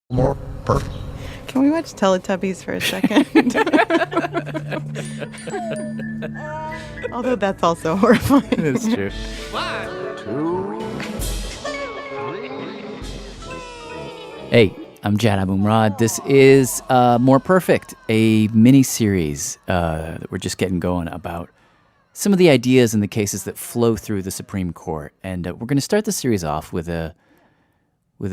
More perfect. Can we watch Teletubbies for a second? Although that's also horrifying. That's true. 1, 2, 3. Hey, I'm Jad Abumrad. This is More Perfect, a mini-series that we're just getting going about some of the ideas and the cases that flow through the Supreme Court. And we're going to start the series off with a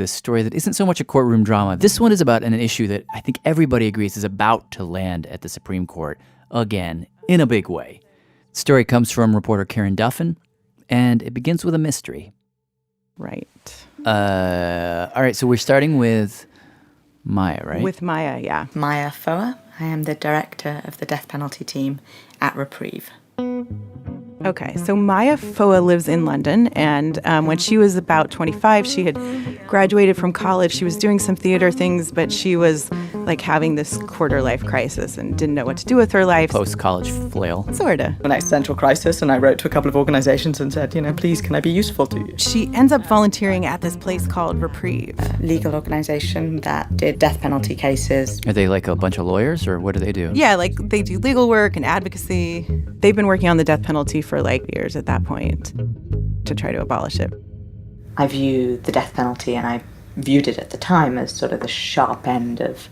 story that isn't so much a courtroom drama. This one is about an issue that I think everybody agrees is about to land at the Supreme Court again, in a big way. The story comes from reporter Karen Duffin, and it begins with a mystery. Right. All right, so we're starting with Maya, right? With Maya, yeah. Maya Foa. I am the director of the death penalty team at Reprieve. Okay, so Maya Foa lives in London, and when she was about 25, she had graduated from college. She was doing some theater things, but she was like having this quarter-life crisis and didn't know what to do with her life. Post-college flail. Sorta. An existential crisis, and I wrote to a couple of organizations and said, please, can I be useful to you? She ends up volunteering at this place called Reprieve. A legal organization that did death penalty cases. Are they like a bunch of lawyers, or what do they do? Yeah, like they do legal work and advocacy. They've been working on the death penalty for like years at that point to try to abolish it. I view the death penalty, and I viewed it at the time as sort of the sharp end of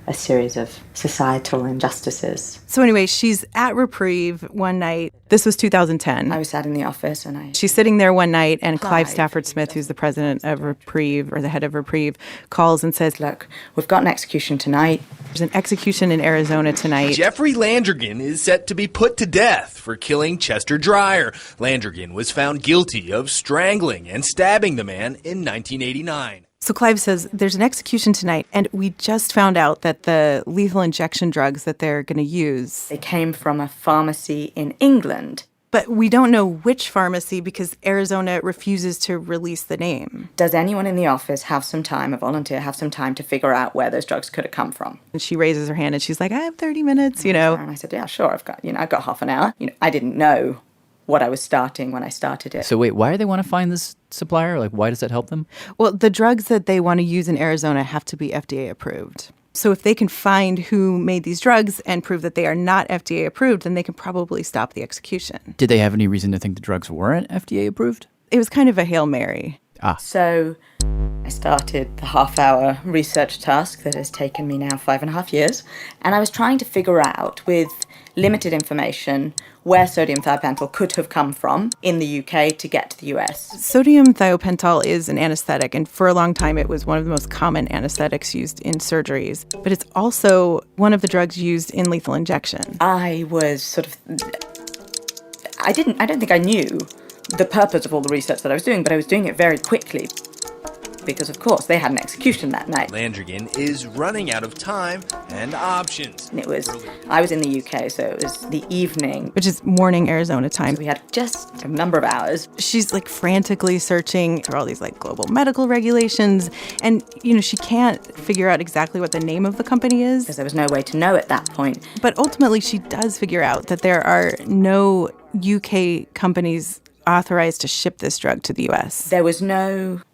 a series of societal injustices. So anyway, she's at Reprieve one night. This was 2010. I was sat in the office and She's sitting there one night, and Clive Stafford Smith, who's the president of Reprieve, or the head of Reprieve, calls and says, look, we've got an execution tonight. There's an execution in Arizona tonight. Jeffrey Landrigan is set to be put to death for killing Chester Dreyer. Landrigan was found guilty of strangling and stabbing the man in 1989. So Clive says, there's an execution tonight, and we just found out that the lethal injection drugs that they're going to use, they came from a pharmacy in England. But we don't know which pharmacy because Arizona refuses to release the name. Does anyone in the office have some time, a volunteer, have some time to figure out where those drugs could have come from? And she raises her hand and she's like, I have 30 minutes, And I said, yeah, sure, I've got half an hour. I didn't know what I was starting when I started it. So wait, why do they want to find this supplier? Like, why does that help them? Well, the drugs that they want to use in Arizona have to be FDA approved. So if they can find who made these drugs and prove that they are not FDA approved, then they can probably stop the execution. Did they have any reason to think the drugs weren't FDA approved? It was kind of a Hail Mary. So I started the half-hour research task that has taken me now 5.5 years, and I was trying to figure out, with limited information, where sodium thiopental could have come from in the UK to get to the US. Sodium thiopental is an anesthetic, and for a long time it was one of the most common anesthetics used in surgeries. But it's also one of the drugs used in lethal injection. I was I don't think I knew the purpose of all the research that I was doing, but I was doing it very quickly. Because, of course, they had an execution that night. Landrigan is running out of time and options. And I was in the UK, so it was the evening. Which is morning Arizona time. So we had just a number of hours. She's like frantically searching through all these like global medical regulations. And, she can't figure out exactly what the name of the company is. Because there was no way to know at that point. But ultimately, she does figure out that there are no UK companies authorized to ship this drug to the U.S. There was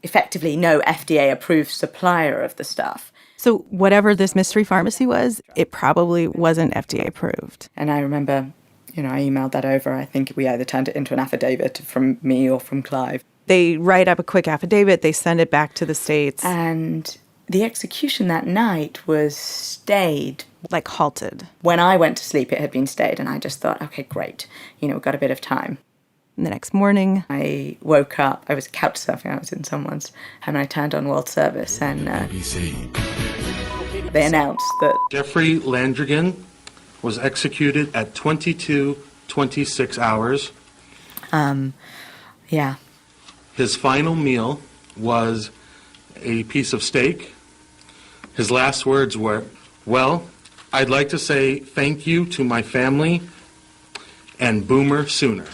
effectively no FDA-approved supplier of the stuff. So whatever this mystery pharmacy was, it probably wasn't FDA-approved. And I remember, I emailed that over. I think we either turned it into an affidavit from me or from Clive. They write up a quick affidavit. They send it back to the States. And the execution that night was stayed. Like halted. When I went to sleep, it had been stayed. And I just thought, okay, great. We've got a bit of time. And the next morning, I woke up. I was couch surfing. I was in someone's home, and I turned on World Service, and they announced that Jeffrey Landrigan was executed at 22:26 hours. Yeah. His final meal was a piece of steak. His last words were, "Well, I'd like to say thank you to my family and Boomer Sooner."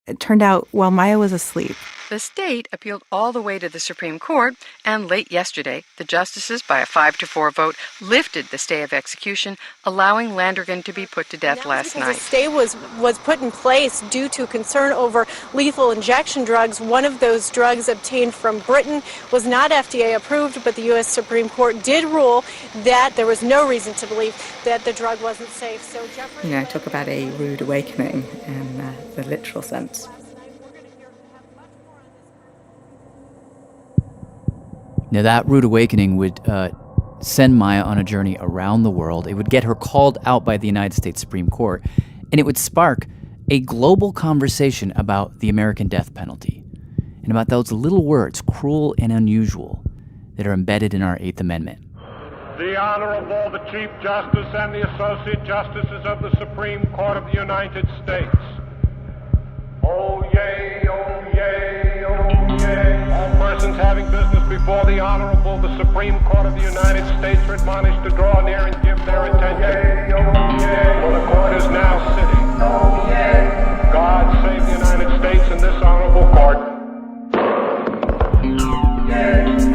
it turned out while Maya was asleep, The state appealed all the way to the Supreme Court, and late yesterday, the justices, by a 5-4 vote, lifted the stay of execution, allowing Landrigan to be put to death last night. The stay was put in place due to concern over lethal injection drugs. One of those drugs obtained from Britain was not FDA approved, but the U.S. Supreme Court did rule that there was no reason to believe that the drug wasn't safe. So Jeffrey, talk about a rude awakening in the literal sense. Now, that rude awakening would send Maya on a journey around the world. It would get her called out by the United States Supreme Court, and it would spark a global conversation about the American death penalty and about those little words, cruel and unusual, that are embedded in our Eighth Amendment. The Honorable, the Chief Justice and the Associate Justices of the Supreme Court of the United States. Oh, yay, oh, yay, oh, yay. All persons having business before the Honorable, the Supreme Court of the United States are admonished to draw near and give their attention. Oh, yay, for the court is now sitting. Oh, yay. God save the United States and this Honorable Court. Yay.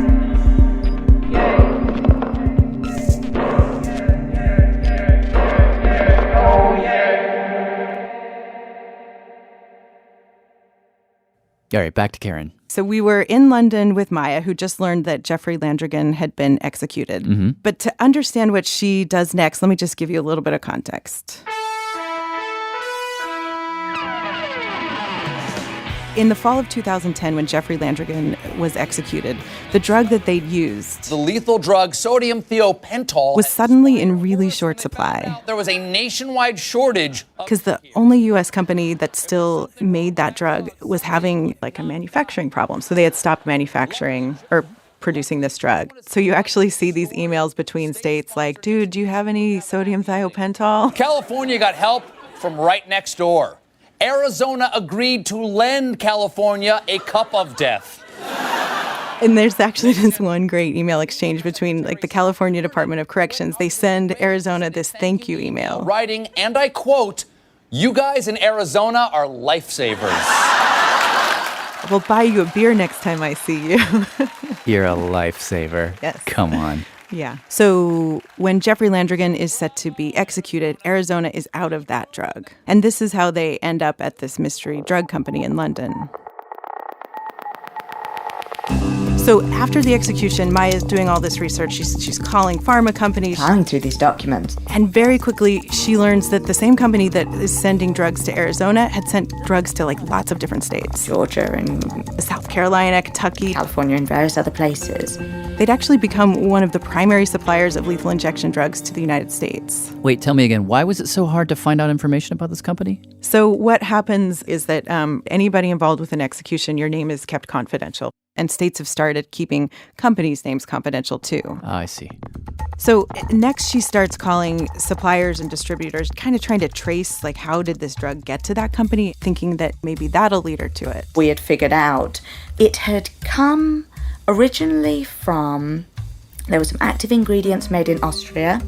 All right, back to Karen. So we were in London with Maya, who just learned that Jeffrey Landrigan had been executed. Mm-hmm. But to understand what she does next, let me just give you a little bit of context. In the fall of 2010, when Jeffrey Landrigan was executed, the drug that they'd used, the lethal drug sodium thiopental, was suddenly in really short supply. There was a nationwide shortage. Because the only U.S. company that still made that drug was having like a manufacturing problem. So they had stopped manufacturing or producing this drug. So you actually see these emails between states like, dude, do you have any sodium thiopental? California got help from right next door. Arizona agreed to lend California a cup of death. And there's actually this one great email exchange between like the California Department of Corrections. They send Arizona this thank you email. Writing, and I quote, "You guys in Arizona are lifesavers." We'll buy you a beer next time I see you. You're a lifesaver. Yes. Come on. Yeah. So when Jeffrey Landrigan is set to be executed, Arizona is out of that drug. And this is how they end up at this mystery drug company in London. So after the execution, Maya's doing all this research. She's calling pharma companies. Plowing through these documents. And very quickly, she learns that the same company that is sending drugs to Arizona had sent drugs to like lots of different states. Georgia and South Carolina, Kentucky. California and various other places. They'd actually become one of the primary suppliers of lethal injection drugs to the United States. Wait, tell me again, why was it so hard to find out information about this company? So what happens is that anybody involved with an execution, your name is kept confidential. And states have started keeping companies' names confidential, too. I see. So next she starts calling suppliers and distributors, kind of trying to trace, like, how did this drug get to that company, thinking that maybe that'll lead her to it. We had figured out it had come originally from, there were some active ingredients made in Austria.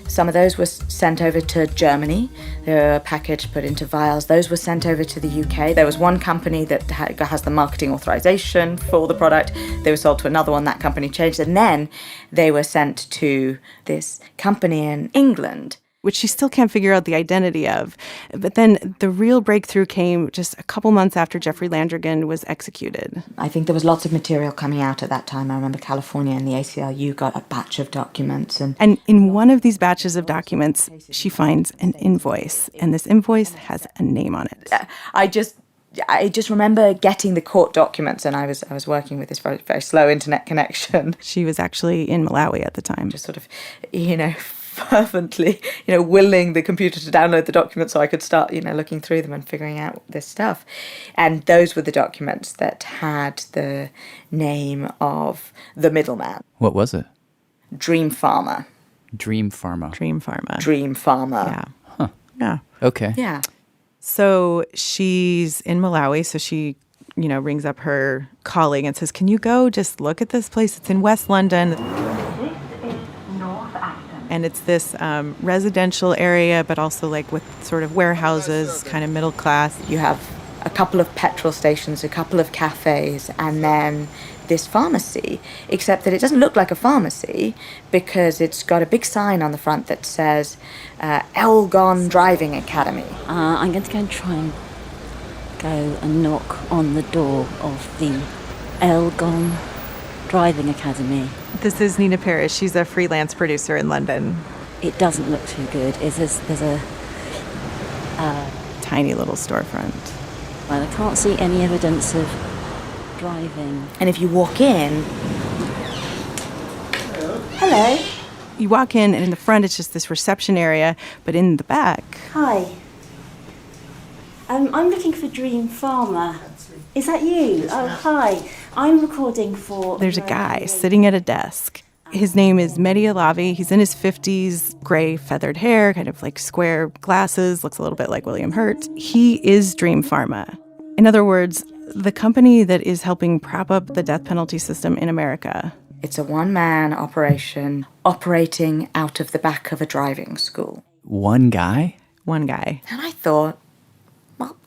Some of those were sent over to Germany. They were packaged, put into vials. Those were sent over to the UK. There was one company that has the marketing authorization for the product. They were sold to another one. That company changed. And then they were sent to this company in England, which she still can't figure out the identity of. But then the real breakthrough came just a couple months after Jeffrey Landrigan was executed. I think there was lots of material coming out at that time. I remember California and the ACLU got a batch of documents. And in one of these batches of documents, she finds an invoice. And this invoice has a name on it. I just remember getting the court documents, and I was working with this very, very slow internet connection. She was actually in Malawi at the time. Just sort of, fervently, willing the computer to download the documents so I could start, looking through them and figuring out this stuff. And those were the documents that had the name of the middleman. What was it? Dream Pharma. Dream Pharma. Dream Pharma. Dream Pharma. Yeah. Huh. Yeah. Okay. Yeah. So she's in Malawi, so she, rings up her colleague and says, can you go just look at this place? It's in West London. And it's this residential area, but also like with sort of warehouses, kind of middle class. You have a couple of petrol stations, a couple of cafes, and then this pharmacy, except that it doesn't look like a pharmacy because it's got a big sign on the front that says Elgon Driving Academy. I'm going to go and try and go and knock on the door of the Elgon Driving Academy. This is Nina Parrish. She's a freelance producer in London. It doesn't look too good. There's a tiny little storefront. Well, I can't see any evidence of driving. And if you walk in... Hello. You walk in, and in the front, it's just this reception area, but in the back... Hi. I'm looking for Dream Farmer. Is that you? Oh, hi. I'm recording for... There's a guy sitting at a desk. His name is Mehdi Alavi. He's in his 50s, gray feathered hair, kind of like square glasses, looks a little bit like William Hurt. He is Dream Pharma. In other words, the company that is helping prop up the death penalty system in America. It's a one-man operation operating out of the back of a driving school. One guy? One guy. And I thought, well,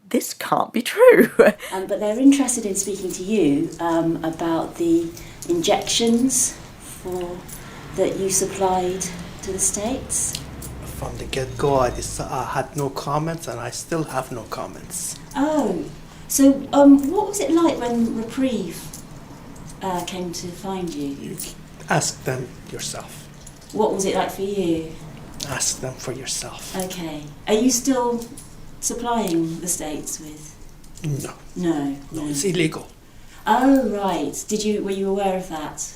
this can't be true. But they're interested in speaking to you about the injections that you supplied to the States. From the get-go, I had no comments, and I still have no comments. Oh, so what was it like when Reprieve came to find you? You ask them yourself. What was it like for you? Ask them for yourself. Okay. Are you still supplying the States with? No. No, it's illegal. Oh, right. Were you aware of that?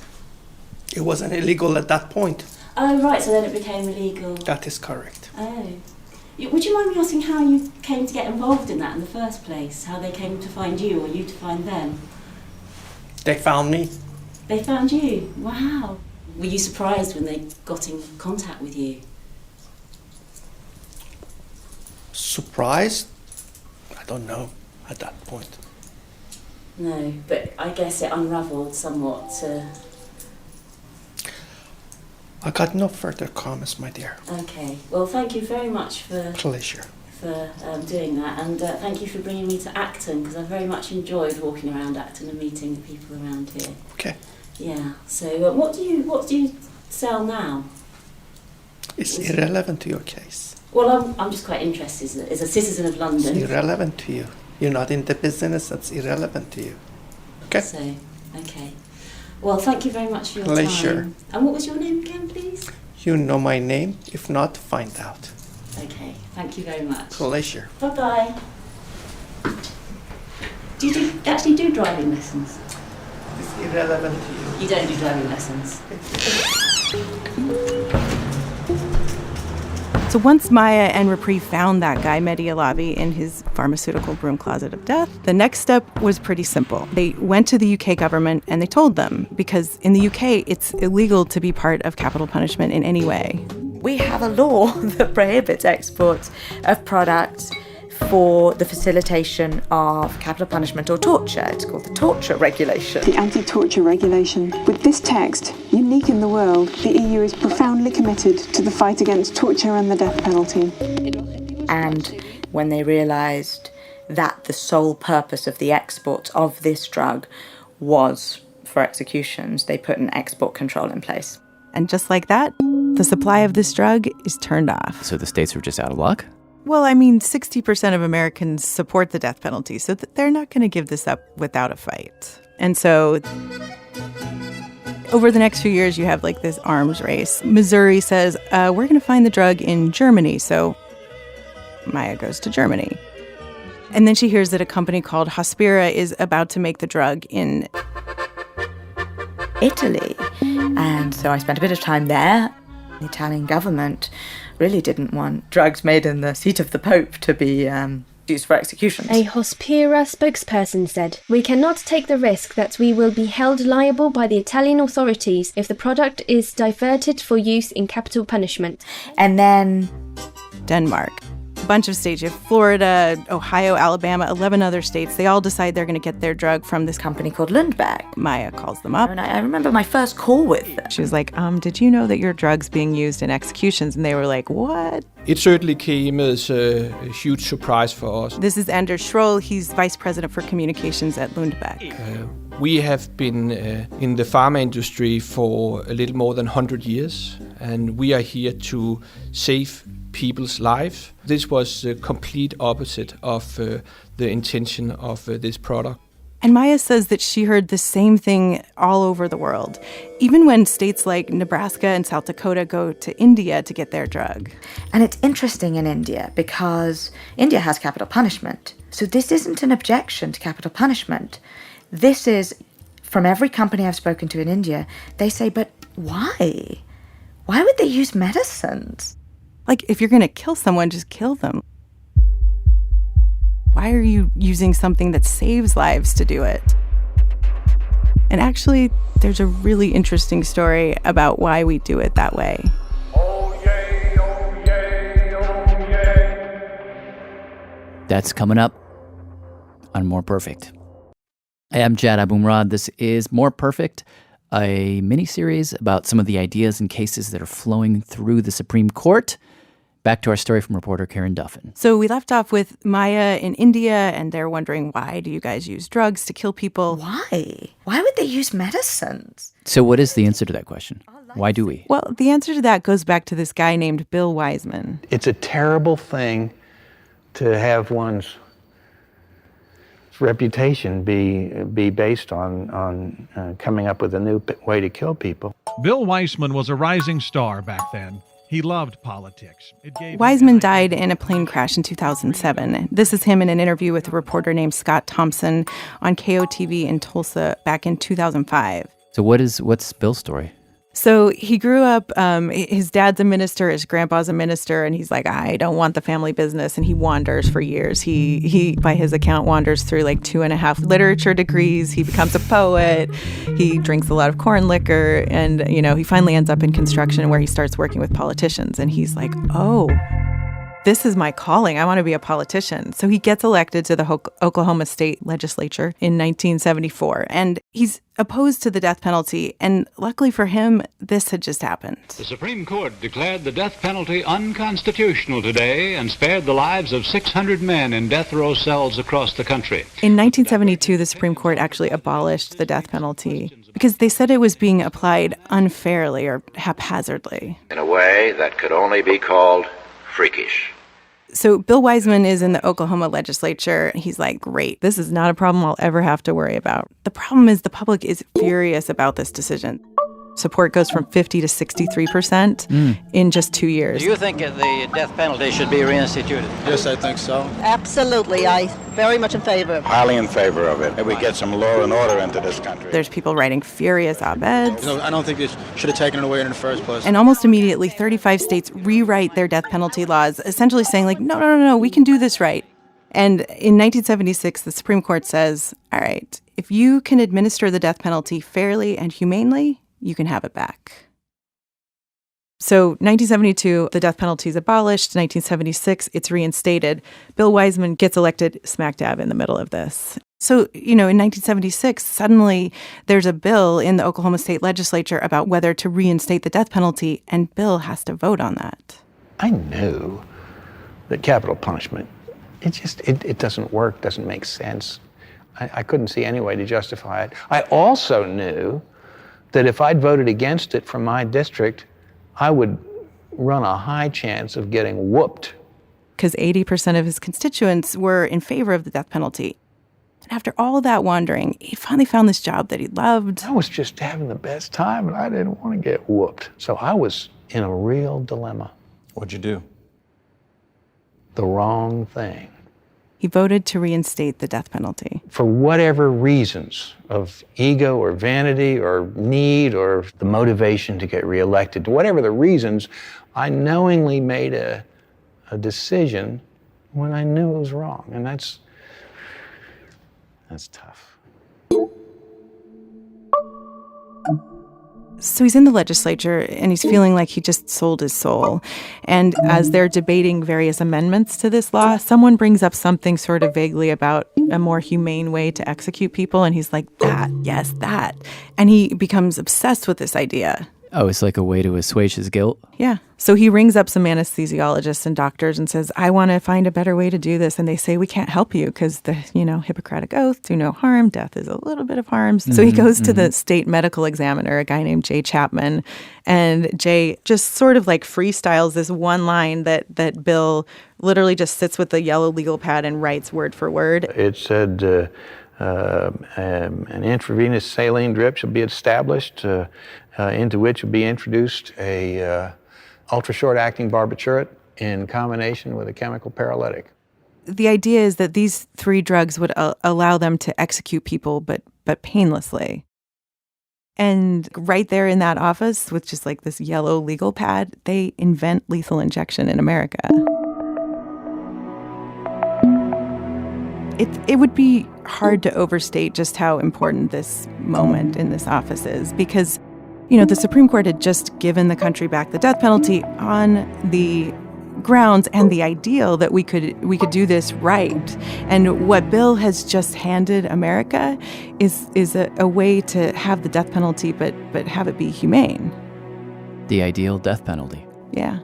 It wasn't illegal at that point. Oh, right, so then it became illegal. That is correct. Oh. Would you mind me asking how you came to get involved in that in the first place? How they came to find you or you to find them? They found me. They found you? Wow. Were you surprised when they got in contact with you? Surprised? I don't know at that point. No, but I guess it unravelled somewhat. I got no further comments, my dear. Okay. Well, thank you very much for Pleasure. For doing that, and thank you for bringing me to Acton, because I very much enjoyed walking around Acton and meeting the people around here. Okay. Yeah. So, what do you sell now? It's irrelevant to your case. Well, I'm just quite interested as a citizen of London. It's irrelevant to you. You're not in the business. That's irrelevant to you. Okay. So, okay. Well, thank you very much for your Pleasure. time. And what was your name again, please? You know my name. If not, find out. Okay, thank you very much. Pleasure. Bye-bye. Do you actually do driving lessons? It's irrelevant to you. You don't do driving lessons? So once Maya and Reprieve found that guy, Mehdi Alavi, in his pharmaceutical broom closet of death, the next step was pretty simple. They went to the UK government and they told them, because in the UK, it's illegal to be part of capital punishment in any way. We have a law that prohibits exports of products for the facilitation of capital punishment or torture. It's called the Torture Regulation. The Anti-Torture Regulation. With this text, unique in the world, the EU is profoundly committed to the fight against torture and the death penalty. And when they realised that the sole purpose of the export of this drug was for executions, they put an export control in place. And just like that, the supply of this drug is turned off. So the States were just out of luck? Well, I mean, 60% of Americans support the death penalty, so they're not going to give this up without a fight. And so over the next few years, you have like this arms race. Missouri says, we're going to find the drug in Germany. So Maya goes to Germany. And then she hears that a company called Hospira is about to make the drug in Italy. And so I spent a bit of time there. The Italian government really didn't want drugs made in the seat of the Pope to be used for executions. A Hospira spokesperson said, "We cannot take the risk that we will be held liable by the Italian authorities if the product is diverted for use in capital punishment." And then Denmark. bunch of states. You have Florida, Ohio, Alabama, 11 other states. They all decide they're going to get their drug from this company called Lundbeck. Maya calls them up. And I remember my first call with them. She was like, did you know that your drug's being used in executions? And they were like, what? It certainly came as a huge surprise for us. This is Anders Schroll. He's vice president for communications at Lundbeck. We have been in the pharma industry for a little more than 100 years, and we are here to save people's lives. This was the complete opposite of the intention of this product. And Maya says that she heard the same thing all over the world, even when states like Nebraska and South Dakota go to India to get their drug. And it's interesting in India because India has capital punishment. So this isn't an objection to capital punishment. This is, from every company I've spoken to in India, they say, but why? Why would they use medicines? Like, if you're going to kill someone, just kill them. Why are you using something that saves lives to do it? And actually, there's a really interesting story about why we do it that way. Oh yay, oh yay, oh yay. That's coming up on More Perfect. I am Jad Abumrad. This is More Perfect, a mini-series about some of the ideas and cases that are flowing through the Supreme Court. Back to our story from reporter Karen Duffin. So we left off with Maya in India, and they're wondering, why do you guys use drugs to kill people? Why? Why would they use medicines? So what is the answer to that question? Why do we? Well, the answer to that goes back to this guy named Bill Wiseman. It's a terrible thing to have one's reputation be based on coming up with a new way to kill people. Bill Wiseman was a rising star back then. He loved politics. Wiseman died in a plane crash in 2007. This is him in an interview with a reporter named Scott Thompson on KOTV in Tulsa back in 2005. So what's Bill's story? So he grew up, his dad's a minister, his grandpa's a minister, and he's like, I don't want the family business, and he wanders for years. He by his account, wanders through like 2.5 literature degrees. He becomes a poet. He drinks a lot of corn liquor, and, he finally ends up in construction where he starts working with politicians, and he's like, oh, this is my calling. I want to be a politician. So he gets elected to the Oklahoma State Legislature in 1974, and he's opposed to the death penalty. And luckily for him, this had just happened. The Supreme Court declared the death penalty unconstitutional today and spared the lives of 600 men in death row cells across the country. In 1972, the Supreme Court actually abolished the death penalty because they said it was being applied unfairly or haphazardly. In a way that could only be called freakish. So Bill Wiseman is in the Oklahoma legislature. He's like, great, this is not a problem I'll ever have to worry about. The problem is the public is furious about this decision. Support goes from 50 to 63% in just 2 years. Do you think the death penalty should be reinstituted? Yes, I think so. Absolutely. I very much in favor. Highly in favor of it. If we get some law and order into this country. There's people writing furious op-eds. I don't think they should have taken it away in the first place. And almost immediately, 35 states rewrite their death penalty laws, essentially saying, like, no, we can do this right. And in 1976, the Supreme Court says, all right, if you can administer the death penalty fairly and humanely, you can have it back. So 1972, the death penalty is abolished. 1976, it's reinstated. Bill Wiseman gets elected smack dab in the middle of this. So, in 1976, suddenly there's a bill in the Oklahoma State Legislature about whether to reinstate the death penalty, and Bill has to vote on that. I knew that capital punishment, it doesn't work, doesn't make sense. I couldn't see any way to justify it. I also knew that if I'd voted against it from my district, I would run a high chance of getting whooped. Because 80% of his constituents were in favor of the death penalty. And after all that wandering, he finally found this job that he loved. I was just having the best time, and I didn't want to get whooped. So I was in a real dilemma. What'd you do? The wrong thing. He voted to reinstate the death penalty. For whatever reasons of ego or vanity or need or the motivation to get reelected, whatever the reasons, I knowingly made a decision when I knew it was wrong. And that's tough. So he's in the legislature, and he's feeling like he just sold his soul. And as they're debating various amendments to this law, someone brings up something sort of vaguely about a more humane way to execute people, and he's like, that, yes, that. And he becomes obsessed with this idea. Oh, it's like a way to assuage his guilt? Yeah. So he rings up some anesthesiologists and doctors and says, I want to find a better way to do this. And they say, we can't help you because the, Hippocratic Oath, do no harm. Death is a little bit of harm. So he goes to the state medical examiner, a guy named Jay Chapman. And Jay just sort of like freestyles this one line that Bill literally just sits with the yellow legal pad and writes word for word. It said an intravenous saline drip should be established into which would be introduced a ultra-short-acting barbiturate in combination with a chemical paralytic. The idea is that these 3 drugs would allow them to execute people, but painlessly. And right there in that office, with just like this yellow legal pad, they invent lethal injection in America. It would be hard to overstate just how important this moment in this office is, because the Supreme Court had just given the country back the death penalty on the grounds and the ideal that we could do this right. And what Bill has just handed America is a way to have the death penalty, but have it be humane. The ideal death penalty. Yeah.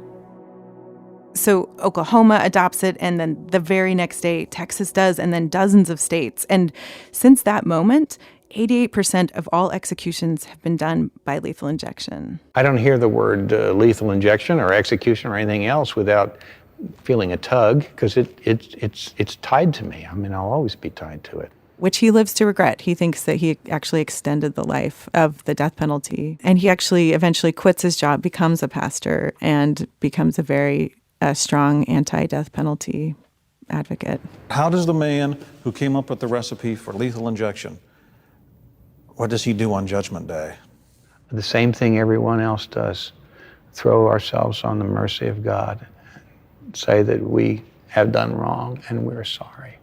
So Oklahoma adopts it, and then the very next day, Texas does, and then dozens of states. And since that moment, 88% of all executions have been done by lethal injection. I don't hear the word lethal injection or execution or anything else without feeling a tug, because it's tied to me. I mean, I'll always be tied to it. Which he lives to regret. He thinks that he actually extended the life of the death penalty. And he actually eventually quits his job, becomes a pastor, and becomes a very strong anti-death penalty advocate. How does the man who came up with the recipe for lethal injection, what does he do on Judgment Day? The same thing everyone else does. Throw ourselves on the mercy of God. Say that we have done wrong and we're sorry.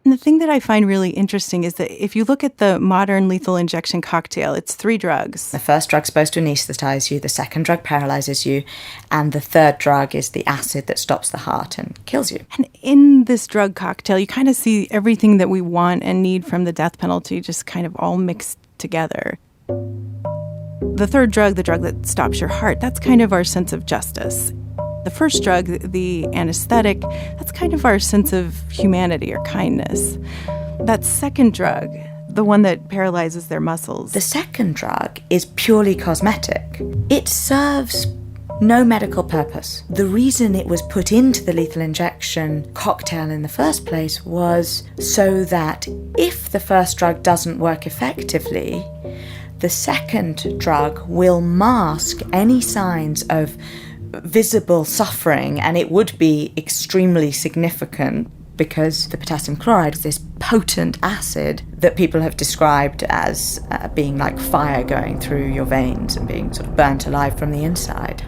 And the thing that I find really interesting is that if you look at the modern lethal injection cocktail, it's 3 drugs. The first drug's supposed to anesthetize you, the second drug paralyzes you, and the third drug is the acid that stops the heart and kills you. And in this drug cocktail, you kind of see everything that we want and need from the death penalty just kind of all mixed together. The third drug, the drug that stops your heart, that's kind of our sense of justice. The first drug, the anesthetic, that's kind of our sense of humanity or kindness. That second drug, the one that paralyzes their muscles. The second drug is purely cosmetic. It serves no medical purpose. The reason it was put into the lethal injection cocktail in the first place was so that if the first drug doesn't work effectively, the second drug will mask any signs of visible suffering, and it would be extremely significant because the potassium chloride is this potent acid that people have described as being like fire going through your veins and being sort of burnt alive from the inside.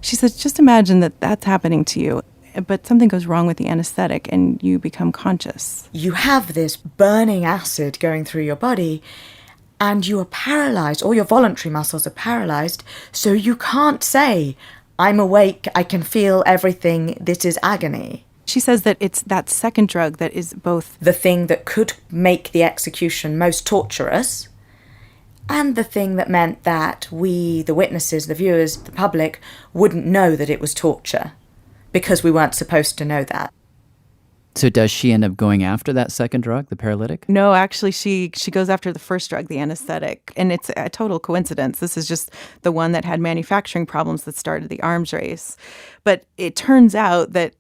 She says, just imagine that that's happening to you, but something goes wrong with the anesthetic and you become conscious. You have this burning acid going through your body, and you are paralyzed, all your voluntary muscles are paralyzed, so you can't say, I'm awake, I can feel everything, this is agony. She says that it's that second drug that is both the thing that could make the execution most torturous, and the thing that meant that we, the witnesses, the viewers, the public, wouldn't know that it was torture, because we weren't supposed to know that. So does she end up going after that second drug, the paralytic? No, actually, she goes after the first drug, the anesthetic. And it's a total coincidence. This is just the one that had manufacturing problems that started the arms race. But it turns out that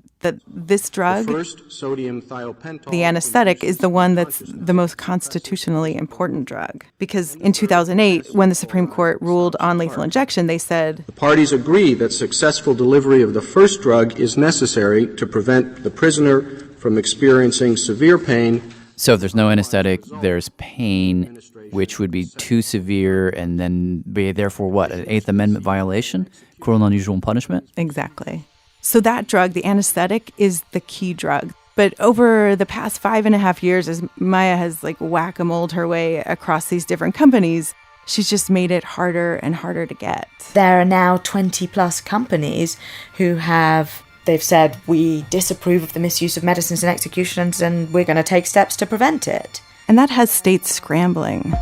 this drug, the first sodium thiopental, the anesthetic, is the one that's the most constitutionally important drug. Because in 2008, when the Supreme Court ruled on lethal injection, they said, the parties agree that successful delivery of the first drug is necessary to prevent the prisoner from experiencing severe pain. So if there's no anesthetic, there's pain, which would be too severe and then be therefore what, an Eighth Amendment violation? Cruel and unusual punishment? Exactly. So that drug, the anesthetic, is the key drug. But over the past 5.5 years, as Maya has whack-a-moled her way across these different companies, She's just made it harder and harder to get. There are now 20 plus companies who they've said, we disapprove of the misuse of medicines and executions and we're going to take steps to prevent it. And that has states scrambling.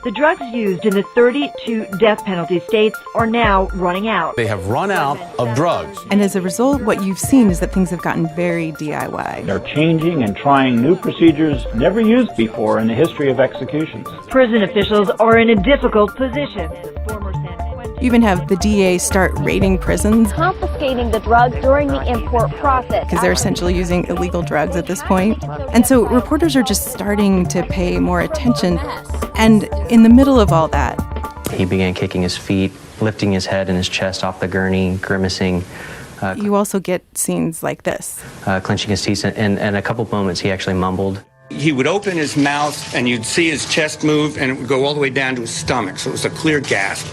The drugs used in the 32 death penalty states are now running out. They have run out of drugs. And as a result, what you've seen is that things have gotten very DIY. They're changing and trying new procedures never used before in the history of executions. Prison officials are in a difficult position. You even have the DA start raiding prisons. Confiscating the drugs during the import process. Because they're essentially using illegal drugs at this point. And so reporters are just starting to pay more attention. And in the middle of all that, he began kicking his feet, lifting his head and his chest off the gurney, grimacing. You also get scenes like this. Clenching his teeth, and a couple moments he actually mumbled. He would open his mouth and you'd see his chest move and it would go all the way down to his stomach. So it was a clear gasp.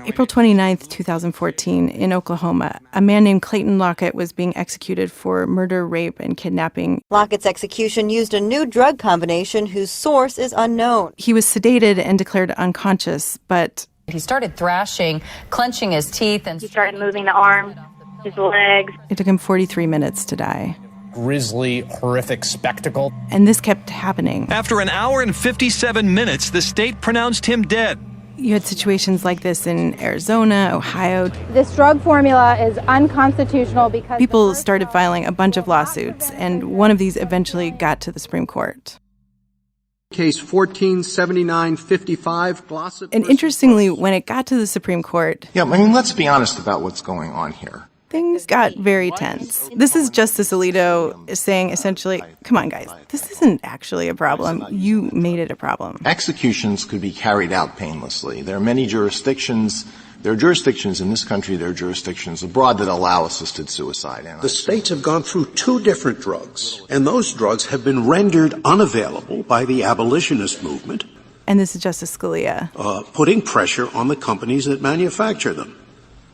April 29th, 2014, in Oklahoma, a man named Clayton Lockett was being executed for murder, rape, and kidnapping. Lockett's execution used a new drug combination whose source is unknown. He was sedated and declared unconscious, but he started thrashing, clenching his teeth, and he started moving the arms, his legs. It took him 43 minutes to die. Grisly, horrific spectacle. And this kept happening. After an hour and 57 minutes, the state pronounced him dead. You had situations like this in Arizona, Ohio. This drug formula is unconstitutional because people started filing a bunch of lawsuits, and one of these eventually got to the Supreme Court. Case 147955, Glossop. And interestingly, when it got to the Supreme Court... Yeah, I mean, let's be honest about what's going on here. Things got very tense. This is Justice Alito saying essentially, come on, guys, this isn't actually a problem. You made it a problem. Executions could be carried out painlessly. There are many jurisdictions. There are jurisdictions in this country, there are jurisdictions abroad that allow assisted suicide. The states have gone through 2 different drugs, and those drugs have been rendered unavailable by the abolitionist movement. And this is Justice Scalia. Putting pressure on the companies that manufacture them,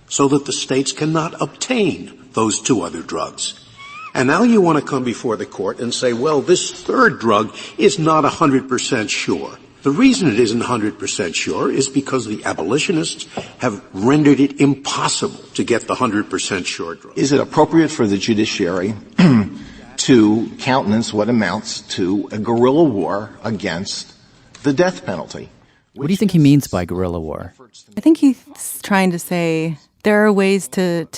so that the states cannot obtain those 2 other drugs. And now you want to come before the court and say, well, this 3rd drug is not 100% sure. The reason it isn't 100% sure is because the abolitionists have rendered it impossible to get the 100% sure drug. Is it appropriate for the judiciary to countenance what amounts to a guerrilla war against the death penalty? What do you think he means by guerrilla war? I think he's trying to say there are ways to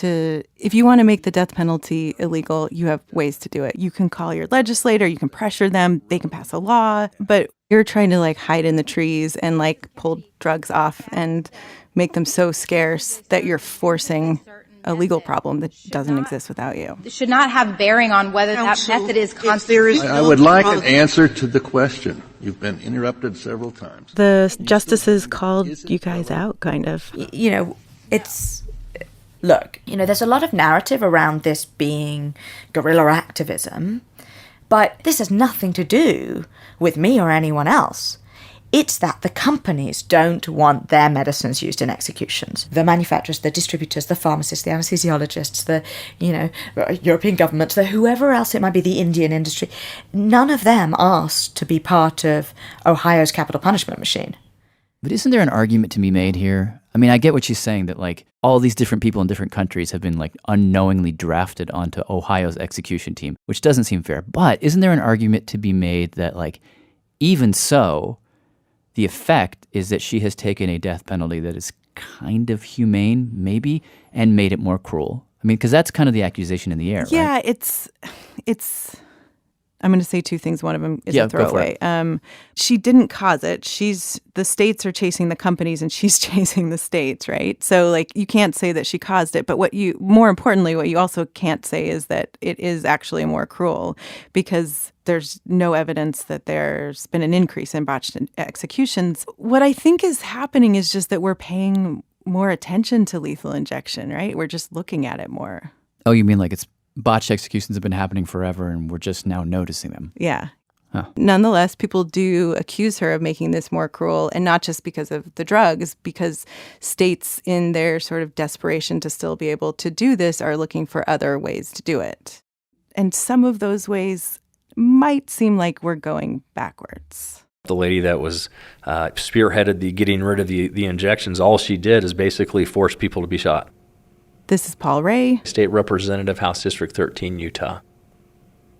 if you want to make the death penalty illegal, you have ways to do it. You can call your legislator, you can pressure them, they can pass a law, but you're trying to hide in the trees and pull drugs off and make them so scarce that you're forcing a legal problem that doesn't exist without you. It should not have bearing on whether that method is constitutional. I would like an answer to the question. You've been interrupted several times. The justices called you guys out, kind of. Look, there's a lot of narrative around this being guerrilla activism, but this has nothing to do with me or anyone else. It's that the companies don't want their medicines used in executions. The manufacturers, the distributors, the pharmacists, the anesthesiologists, the, European governments, the whoever else it might be, the Indian industry, none of them asked to be part of Ohio's capital punishment machine. But isn't there an argument to be made here? I mean, I get what she's saying, that all these different people in different countries have been unknowingly drafted onto Ohio's execution team, which doesn't seem fair. But isn't there an argument to be made that even so, the effect is that she has taken a death penalty that is kind of humane, maybe, and made it more cruel? I mean, because that's kind of the accusation in the air, yeah, right? it's I'm going to say 2 things. One of them is a throwaway. Go for it. She didn't cause it. The states are chasing the companies and she's chasing the states, right? So you can't say that she caused it. But more importantly, what you also can't say is that it is actually more cruel, because there's no evidence that there's been an increase in botched executions. What I think is happening is just that we're paying more attention to lethal injection, right? We're just looking at it more. Oh, you mean it's botched executions have been happening forever and we're just now noticing them? Yeah. Huh. Nonetheless, people do accuse her of making this more cruel, and not just because of the drugs, because states in their sort of desperation to still be able to do this are looking for other ways to do it. And some of those ways might seem like we're going backwards. The lady that was spearheaded the getting rid of the injections, all she did is basically force people to be shot. This is Paul Ray. State Representative, House District 13, Utah.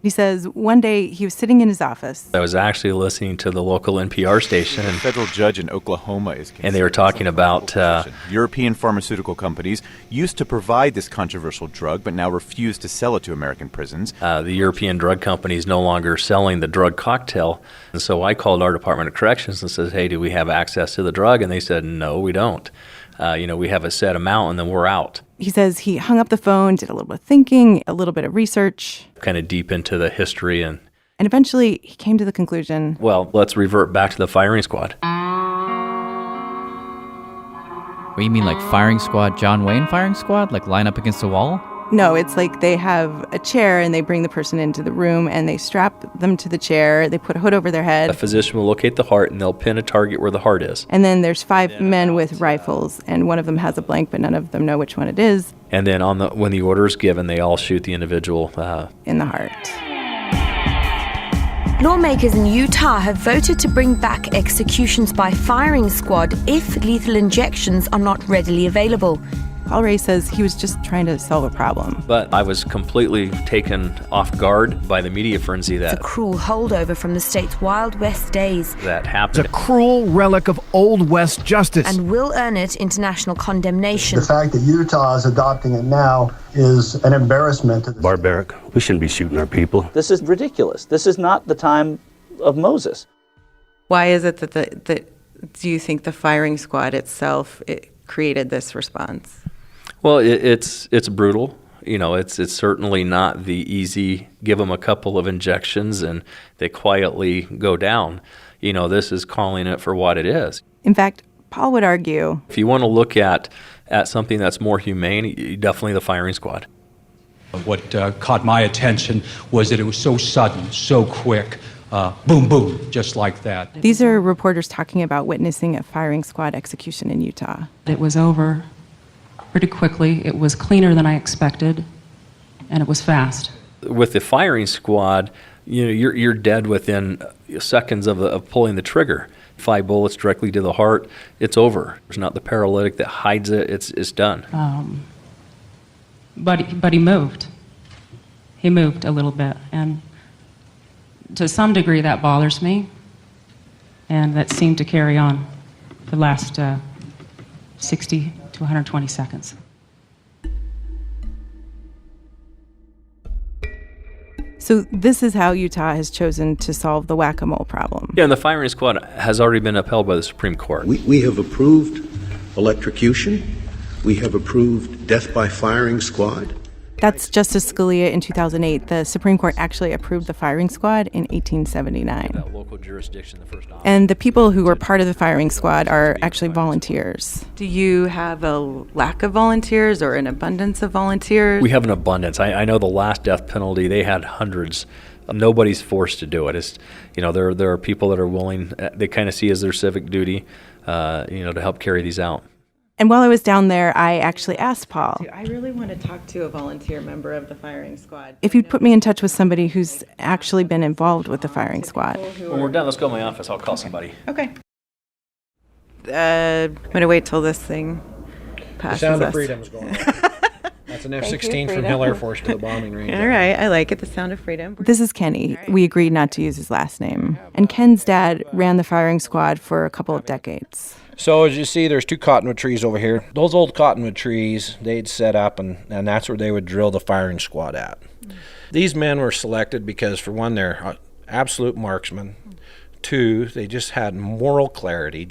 He says one day he was sitting in his office. I was actually listening to the local NPR station. A federal judge in Oklahoma is and they were talking about European pharmaceutical companies used to provide this controversial drug, but now refuse to sell it to American prisons. The European drug company is no longer selling the drug cocktail. And so I called our Department of Corrections and said, hey, do we have access to the drug? And they said, no, we don't. We have a set amount and then we're out. He says he hung up the phone, did a little bit of thinking, a little bit of research. Kind of deep into the history. And eventually he came to the conclusion, well, let's revert back to the firing squad. What, you mean like firing squad, John Wayne firing squad? Like line up against a wall? No, it's like they have a chair and they bring the person into the room and they strap them to the chair. They put a hood over their head. A physician will locate the heart and they'll pin a target where the heart is. And then there's 5 men with rifles and one of them has a blank, but none of them know which one it is. And then when the order is given, they all shoot the individual in the heart. Lawmakers in Utah have voted to bring back executions by firing squad if lethal injections are not readily available. Paul Ray says he was just trying to solve a problem. But I was completely taken off guard by the media frenzy that... It's a cruel holdover from the state's Wild West days. ...that happened. It's a cruel relic of Old West justice. And will earn it international condemnation. The fact that Utah is adopting it now is an embarrassment to the barbaric. We shouldn't be shooting our people. This is ridiculous. This is not the time of Moses. Why is it that do you think the firing squad itself created this response? Well, it's brutal. It's certainly not the easy, give them a couple of injections and they quietly go down. This is calling it for what it is. In fact, Paul would argue, if you want to look at something that's more humane, definitely the firing squad. What caught my attention was that it was so sudden, so quick. Boom, boom, just like that. These are reporters talking about witnessing a firing squad execution in Utah. It was over pretty quickly. It was cleaner than I expected, and it was fast. With the firing squad, you're dead within seconds of pulling the trigger. 5 bullets directly to the heart, it's over. There's not the paralytic that hides it. It's done. But he moved. He moved a little bit, and to some degree that bothers me, and that seemed to carry on the last 60 to 120 seconds. So this is how Utah has chosen to solve the whack-a-mole problem. Yeah, and the firing squad has already been upheld by the Supreme Court. We have approved electrocution. We have approved death by firing squad. That's Justice Scalia in 2008. The Supreme Court actually approved the firing squad in 1879. That local jurisdiction, the first option. And the people who were part of the firing squad are actually volunteers. Do you have a lack of volunteers or an abundance of volunteers? We have an abundance. I know the last death penalty, they had hundreds. Nobody's forced to do it. It's, there are people that are willing, they kind of see as their civic duty, to help carry these out. And while I was down there, I actually asked Paul, I really want to talk to a volunteer member of the firing squad. If you'd put me in touch with somebody who's actually been involved with the firing squad. When we're done, let's go to my office. I'll call somebody. Okay. I'm going to wait till this thing passes. The sound us. of freedom's going on. That's an F-16 from Hill Air Force to the bombing range. All right, I like it, the sound of freedom. This is Kenny. We agreed not to use his last name. And Ken's dad ran the firing squad for a couple of decades. So as you see, there's 2 cottonwood trees over here. Those old cottonwood trees, they'd set up, and that's where they would drill the firing squad at. These men were selected because, for one, they're absolute marksmen. 2, they just had moral clarity.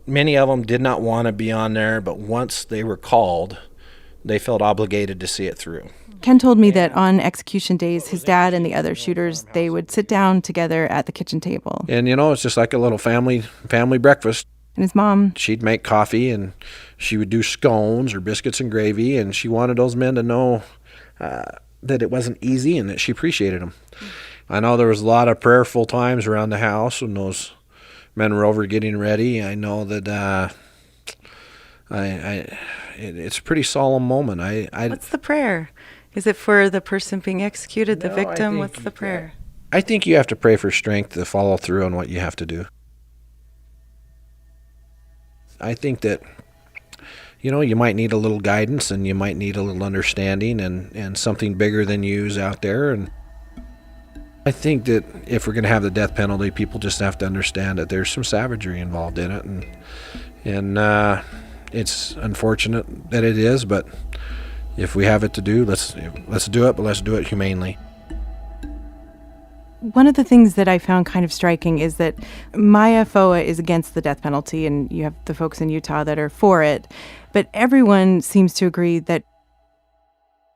Many of them did not want to be on there, but once they were called, they felt obligated to see it through. Ken told me that on execution days, his dad and the other shooters, they would sit down together at the kitchen table. And, it's just like a little family breakfast. And his mom, she'd make coffee, and she would do scones or biscuits and gravy, and she wanted those men to know that it wasn't easy and that she appreciated them. I know there was a lot of prayerful times around the house when those men were over getting ready. I know that it's a pretty solemn moment. What's the prayer? Is it for the person being executed, the victim? What's the prayer? I think you have to pray for strength to follow through on what you have to do. I think that, you might need a little guidance and you might need a little understanding and something bigger than you is out there. And I think that if we're going to have the death penalty, people just have to understand that there's some savagery involved in it. And it's unfortunate that it is, but if we have it to do, let's do it, but let's do it humanely. One of the things that I found kind of striking is that Maya FOA is against the death penalty, and you have the folks in Utah that are for it. But everyone seems to agree that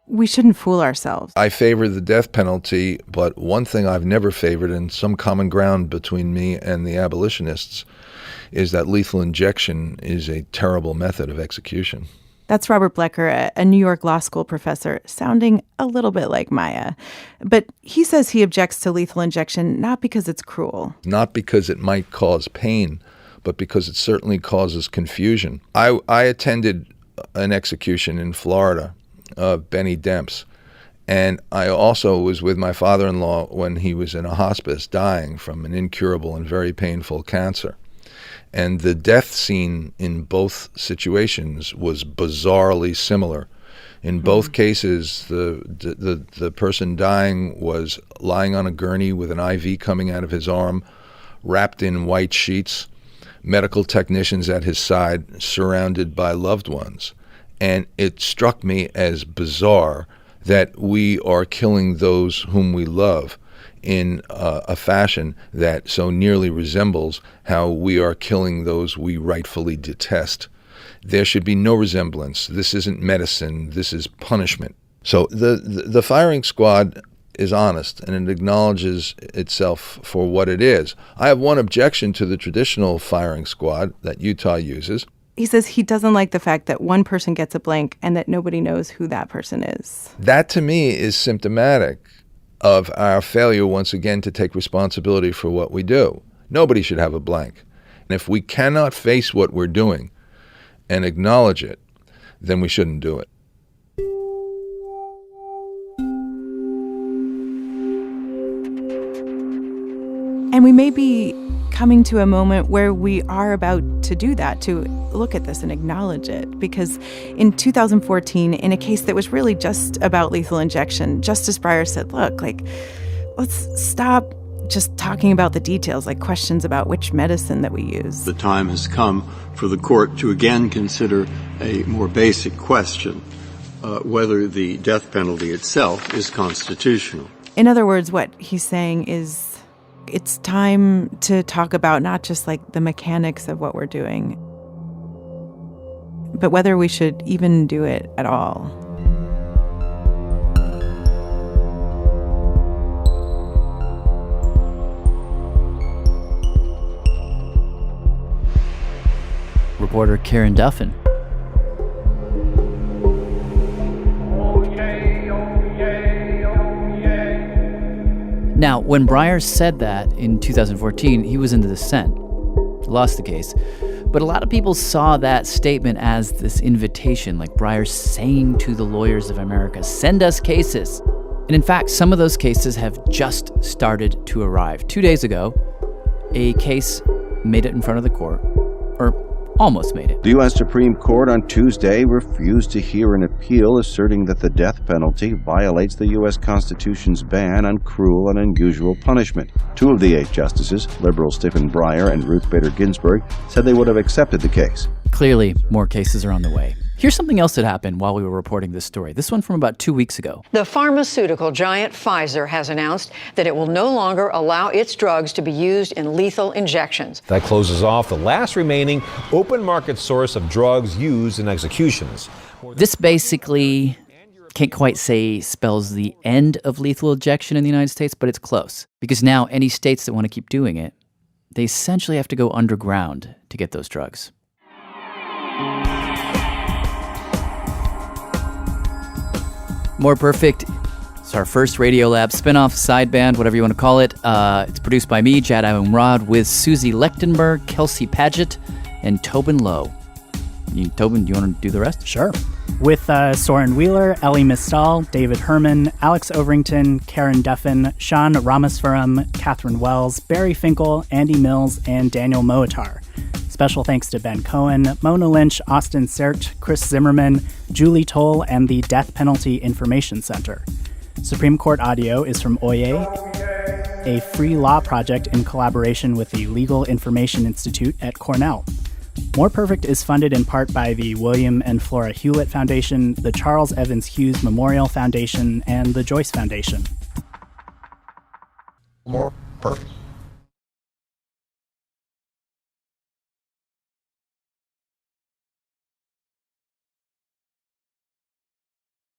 we shouldn't fool ourselves. I favor the death penalty, but one thing I've never favored, and some common ground between me and the abolitionists, is that lethal injection is a terrible method of execution. That's Robert Blecker, a New York Law School professor, sounding a little bit like Maya. But he says he objects to lethal injection not because it's cruel. Not because it might cause pain, but because it certainly causes confusion. I attended an execution in Florida of Benny Demps, and I also was with my father-in-law when he was in a hospice dying from an incurable and very painful cancer. And the death scene in both situations was bizarrely similar. In both cases, the person dying was lying on a gurney with an IV coming out of his arm, wrapped in white sheets, medical technicians at his side, surrounded by loved ones. And it struck me as bizarre that we are killing those whom we love in a fashion that so nearly resembles how we are killing those we rightfully detest. There should be no resemblance. This isn't medicine. This is punishment. So the firing squad is honest, and it acknowledges itself for what it is. I have one objection to the traditional firing squad that Utah uses. He says he doesn't like the fact that one person gets a blank and that nobody knows who that person is. That, to me, is symptomatic of our failure once again to take responsibility for what we do. Nobody should have a blank. And if we cannot face what we're doing and acknowledge it, then we shouldn't do it. And we may be coming to a moment where we are about to do that, to look at this and acknowledge it. Because in 2014, in a case that was really just about lethal injection, Justice Breyer said, look, let's stop just talking about the details, like questions about which medicine that we use. The time has come for the court to again consider a more basic question, whether the death penalty itself is constitutional. In other words, what he's saying is it's time to talk about not just the mechanics of what we're doing, but whether we should even do it at all. Reporter Karen Duffin. Now, when Breyer said that in 2014, he was in the dissent, lost the case. But a lot of people saw that statement as this invitation, like Breyer saying to the lawyers of America, send us cases. And in fact, some of those cases have just started to arrive. 2 days ago, a case made it in front of the court, or almost made it. The U.S. Supreme Court on Tuesday refused to hear an appeal asserting that the death penalty violates the U.S. Constitution's ban on cruel and unusual punishment. 2 of the 8 justices, liberal Stephen Breyer and Ruth Bader Ginsburg, said they would have accepted the case. Clearly, more cases are on the way. Here's something else that happened while we were reporting this story. This one from about 2 weeks ago. The pharmaceutical giant Pfizer has announced that it will no longer allow its drugs to be used in lethal injections. That closes off the last remaining open market source of drugs used in executions. This basically, can't quite say spells the end of lethal injection in the United States, but it's close. Because now any states that want to keep doing it, they essentially have to go underground to get those drugs. More Perfect. It's our first Radiolab spinoff, sideband, whatever you want to call it. It's produced by me, Jad Abumrad, with Susie Lechtenberg, Kelsey Padgett, and Tobin Lowe. Tobin, do you want to do the rest? Sure. With Soren Wheeler, Ellie Mistal, David Herman, Alex Overington, Karen Duffin, Sean Ramaswaram, Catherine Wells, Barry Finkel, Andy Mills, and Daniel Moatar. Special thanks to Ben Cohen, Mona Lynch, Austin Sert, Chris Zimmerman, Julie Toll, and the Death Penalty Information Center. Supreme Court audio is from Oye, a free law project in collaboration with the Legal Information Institute at Cornell. More Perfect is funded in part by the William and Flora Hewlett Foundation, the Charles Evans Hughes Memorial Foundation, and the Joyce Foundation. More Perfect.